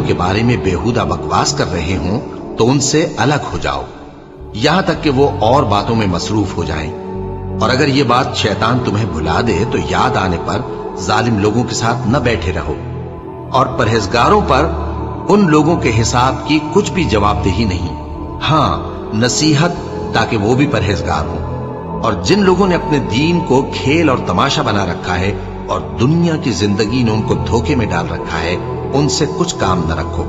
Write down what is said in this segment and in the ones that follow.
کے بارے میں بیہودہ بکواس کر رہے ہوں تو ان سے الگ ہو جاؤ، یہاں تک کہ وہ اور باتوں میں مصروف ہو جائیں۔ اور اگر یہ بات شیطان تمہیں بھلا دے تو یاد آنے پر ظالم لوگوں کے ساتھ نہ بیٹھے رہو، اور پرہیزگاروں پر ان لوگوں کے حساب کی کچھ بھی جواب دہی نہیں، ہاں نصیحت تاکہ وہ بھی پرہیزگار ہوں۔ اور جن لوگوں نے اپنے دین کو کھیل اور تماشا بنا رکھا ہے اور دنیا کی زندگی نے ان کو دھوکے میں ڈال رکھا ہے، ان سے کچھ کام نہ رکھو،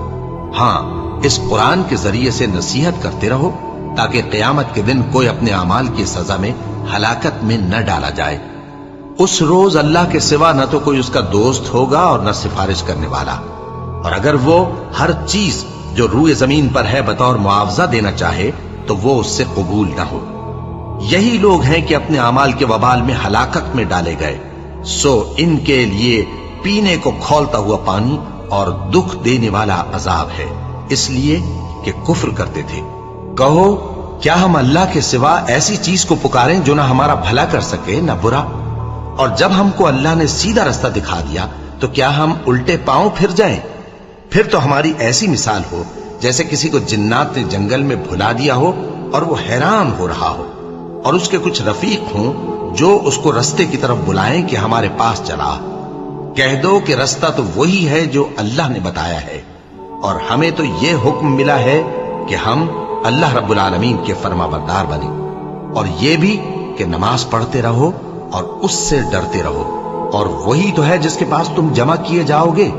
ہاں اس قرآن کے ذریعے سے نصیحت کرتے رہو تاکہ قیامت کے دن کوئی اپنے اعمال کی سزا میں ہلاکت میں نہ ڈالا جائے۔ اس روز اللہ کے سوا نہ تو کوئی اس کا دوست ہوگا اور نہ سفارش کرنے والا، اور اگر وہ ہر چیز جو روئے زمین پر ہے بطور معاوضہ دینا چاہے تو وہ اس سے قبول نہ ہو۔ یہی لوگ ہیں کہ اپنے اعمال کے وبال میں ہلاکت میں ڈالے گئے، سو ان کے لیے پینے کو کھولتا ہوا پانی اور دکھ دینے والا عذاب ہے، اس لیے کہ کفر کرتے تھے۔ کہو کیا ہم اللہ کے سوا ایسی چیز کو پکاریں جو نہ ہمارا بھلا کر سکے نہ برا؟ اور جب ہم کو اللہ نے سیدھا رستہ دکھا دیا تو کیا ہم الٹے پاؤں پھر جائیں؟ پھر تو ہماری ایسی مثال ہو جیسے کسی کو جنات نے جنگل میں بھلا دیا ہو اور وہ حیران ہو رہا ہو، اور اس کے کچھ رفیق ہوں جو اس کو رستے کی طرف بلائیں کہ ہمارے پاس چلا۔ کہہ دو کہ رستہ تو وہی ہے جو اللہ نے بتایا ہے، اور ہمیں تو یہ حکم ملا ہے کہ ہم اللہ رب العالمین کے فرما بردار بنیں، اور یہ بھی کہ نماز پڑھتے رہو اور اس سے ڈرتے رہو، اور وہی تو ہے جس کے پاس تم جمع کیے جاؤ گے،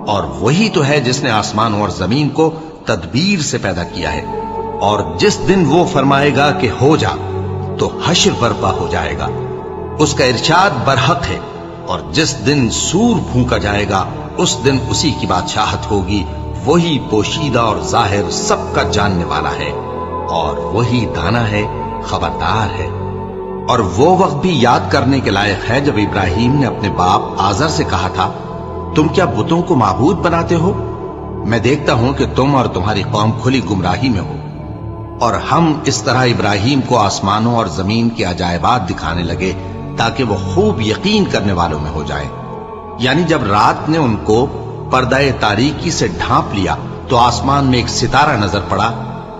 اور وہی تو ہے جس نے آسمانوں اور زمین کو تدبیر سے پیدا کیا ہے، اور جس دن وہ فرمائے گا کہ ہو جا تو حشر برپا ہو جائے گا، اس کا ارشاد برحق ہے، اور جس دن سور پھونکا جائے گا اس دن اسی کی بادشاہت ہوگی، وہی پوشیدہ اور ظاہر سب کا جاننے والا ہے، اور وہی دانا ہے، خبردار ہے۔ اور وہ وقت بھی یاد کرنے کے لائق ہے جب ابراہیم نے اپنے باپ آزر سے کہا تھا، تم کیا بتوں کو معبود بناتے ہو؟ میں دیکھتا ہوں کہ تم اور تمہاری قوم کھلی گمراہی میں ہو۔ اور ہم اس طرح ابراہیم کو آسمانوں اور زمین کے عجائبات دکھانے لگے تاکہ وہ خوب یقین کرنے والوں میں ہو جائیں۔ یعنی جب رات نے ان کو پردہ تاریکی سے ڈھانپ لیا تو آسمان میں ایک ستارہ نظر پڑا،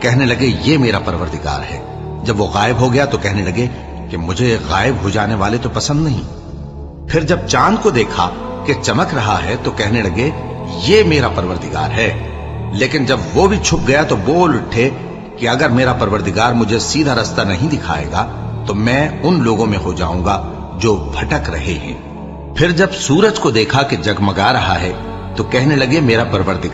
کہنے لگے یہ میرا پروردگار ہے۔ جب وہ غائب ہو گیا تو کہنے لگے کہ مجھے غائب ہو جانے والے تو پسند نہیں۔ پھر جب چاند کو دیکھا کہ چمک رہا ہے تو کہنے لگے یہ میرا پروردگار ہے۔ لیکن جب وہ بھی چھپ گیا تو بول اٹھے کہ اگر میرا پروردگار مجھے سیدھا رستہ نہیں دکھائے گا تو میں ان لوگوں میں ہو جاؤں گا جو بھٹک رہے ہیں۔ پھر جب سورج کو دیکھا کہ جگمگا رہا ہے تو کہنے لگے میرا پروردگار